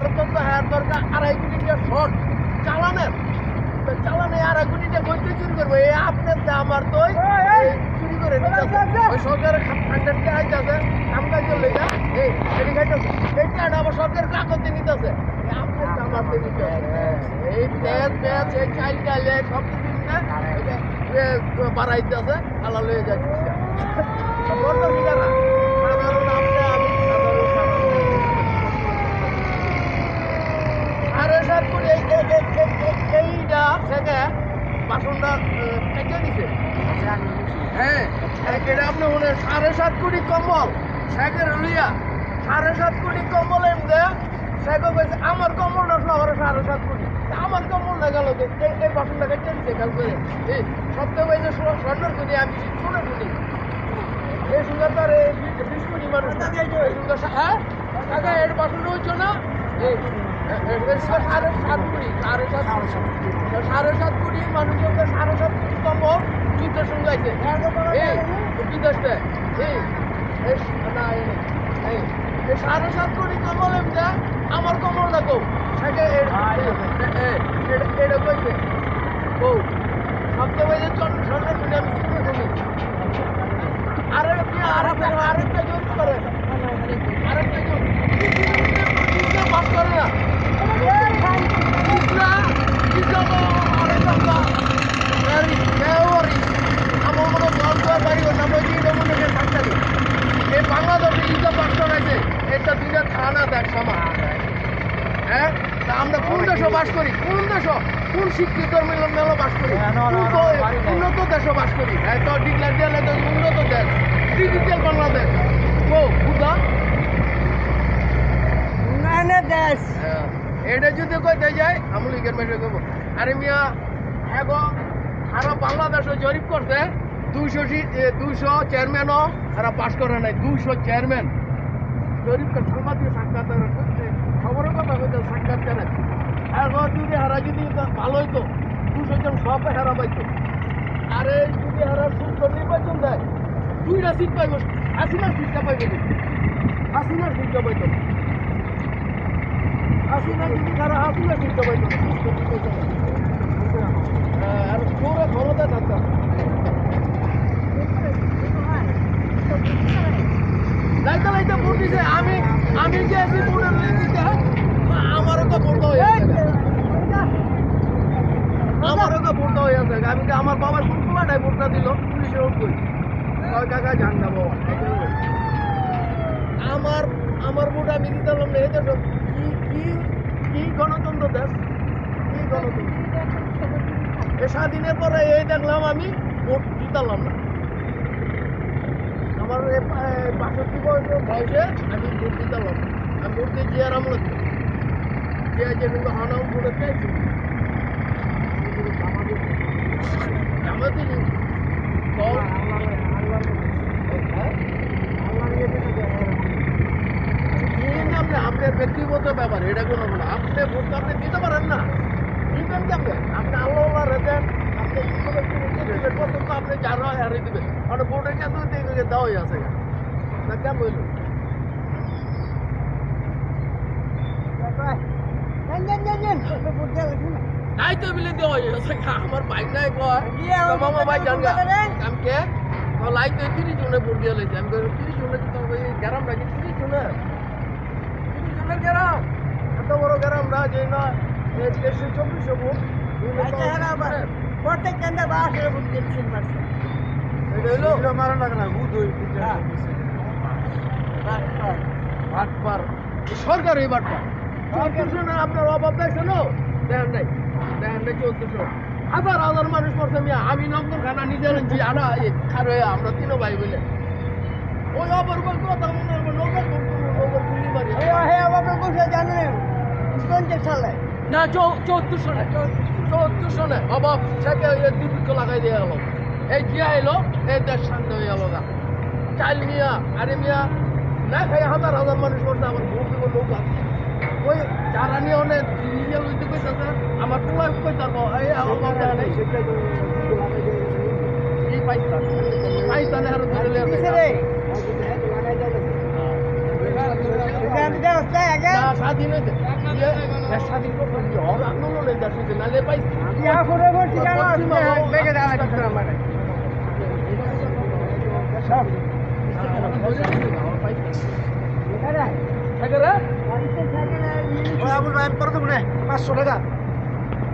তো হ্যাঁ দরকার 2.5 কোটি টাকা শর্ট চালানের চালানে 2.5 কোটি টাকা বইতে চুরি করবো এই আপনার আমার তো চুরি করে ওই সরকারের ফান্ডারকে আইতেছে কাম কাজ করলে না এই এটি খাইতেছে এই টাকা আবার সরকারের কাগজে নিতেছে আপনার আমারতে নিতে এই পেঁয়াজ পেঁয়াজ এই চাল চালে সব কিছু বাড়াইতেছে আলা লয়ে যাচ্ছে বড় ঠিকানা সাধারণ আপনি আমি সাধারণ 7.5 কোটি এইটা থেকে বাসনটা কেটে দিছে হ্যাঁ এটা আপনি মনে 7.5 কোটি কম্বল সেকের লইয়া 7.5 কোটি কম্বল এমনি সেকে কইছে আমার কম্বলটা শহরে 7.5 কোটি আমার কম্বলটা গেল এই বাসনটা কেটে দিছে খেয়াল করে এই সপ্তাহে কইছে স্বর্ণ কোটি আমি শুনে শুনি এই সুন্দর তার 20 কোটি মানুষ হ্যাঁ কাকা এর বাসনটা হইছো না এই 7.5 কোটি 7.5 কোটি মানুষের 7.5 কোটি কম্বল যুদ্ধ শুনলাইছে এই বিদেশে এই না এই 7.5 কোটি কম্বল এমনি আমার কম্বল না কো সেটা এটা কইছে ও সপ্তাহে কইছে স্বর্ণ শুনে আমি শুনে শুনি আরেকটা জোর করে আরেকটা জোর পাস করে না আমার মনে বাড়ি এই বাংলাদেশে ইটা পাস করাইছে এটা দুইটা থানা দেখ সমান হ্যাঁ তা আমরা কোন দেশে বাস করি কোন দেশ কোন শিক্ষিত মেলা বাস করি উন্নত দেশে বাস করি তো ডিক্লার দিলে তো উন্নত দেশ ডিজিটাল বাংলাদেশ ও বুঝা দেশ এটা যদি কইতে যায় আমি লিখের মেসে করবো আরে মিয়া হ্যাঁ গো সারা বাংলাদেশে জরিপ করতে 200 চেয়ারম্যানও এরা পাস করে নাই 200 চেয়ারম্যান জরিপ করে সাংবাদিক সাক্ষাৎ করতে খবরের কথা কইতে সাক্ষাৎ করে এখন যদি হারা যদি ভালো হইতো 200 জন সব হারা পাইতো আরে যদি হারা সুন্দর নির্বাচন দেয় 2টা সিট পাইব 80 সিটটা পাইবে 80 সিটটা পাইতো হাসিনা যদি তারা হাসিনা চিন্তা পাইত আর পুরো ক্ষমতা থাকতাম লাইতে লাইতে ভোট দিছে আমি গেছি ভোটের দিতে আমারও তো ভোট হয়ে আছে আমারও তো ভোট হয়ে আছে আমি আমার বাবার কোন কোলাটাই ভোটটা দিল পুলিশে ভোট করি কাকা জান না বাবা আমার ভোট আমি দিতে পারলাম না এই দেশ কি গণতন্ত্র দেশ কি গণতন্ত্র স্বাধীনের পরে এই দেখলাম আমি ভোট দিতাম না আমার 65 বয়সে আমি ভোট দিতাম না আমি ভোট দিয়ে জিয়ার আমল যে কিন্তু হানাও ভোটে চাইছি জামাতি আপনার ব্যক্তিগত ব্যাপার এটা কোনো না আপনি ভোট আপনি দিতে পারেন না দিবেন কেমন আপনি আল্লাহ রেখেন আপনি পর্যন্ত আপনি যারা হারিয়ে দেবেন মানে ভোটের কেন্দ্র দেওয়াই আছে না কেন বলল তাই তো মিলে দেওয়াই আছে আমার বাইক নাই মামা ভাই জানগা কামকে লাইট তো 30 জনে ভোট দিয়ে লাইছে আমি 30 জনে গ্রাম রাখি 30 জনে গ্রাম এত বড় গ্রাম না যে না 2400 ভোট প্রত্যেক কেন্দ্রে 12 ভোট দিচ্ছেন এটা হলো মারা লাগে না ভূত বাটপার সরকার এই বাটপার 1400 না আপনার অভাব দেখছেন দেখেন নাই 1400 হাজার মানুষ পড়ছে আমি নগর খানা নিজে আনছি আনা খারে আমরা 3 ভাই বলে ওই অপরবার কথা মনে হবে নগর গুলি মারি জানেন সালে না 1400 না অভাব সেকে দুর্ভিক্ষ লাগাই দিয়ে গেল এই জিয়া এলো এই দেশ শান্ত হয়ে গেল না চাল মিয়া আরে মিয়া না খাই হাজার মানুষ করছে আমার ভোট দিব নৌকা ওই যারা নিয়ে অনেক নিজে লইতে কইতেছে আমার পোলা কইতে কি পাইতানে আর ধরে স্বাধীন হইতে দেশ স্বাধীন করতে হর আন্দোলনের দেশ হইতে নালে পাইছি ইয়া করে বলছি জানো বেগে দাঁড়া দিতে আমার সব সাগরে বাড়িতে থাকে না আবুল ভাই করে দেবো 500 টাকা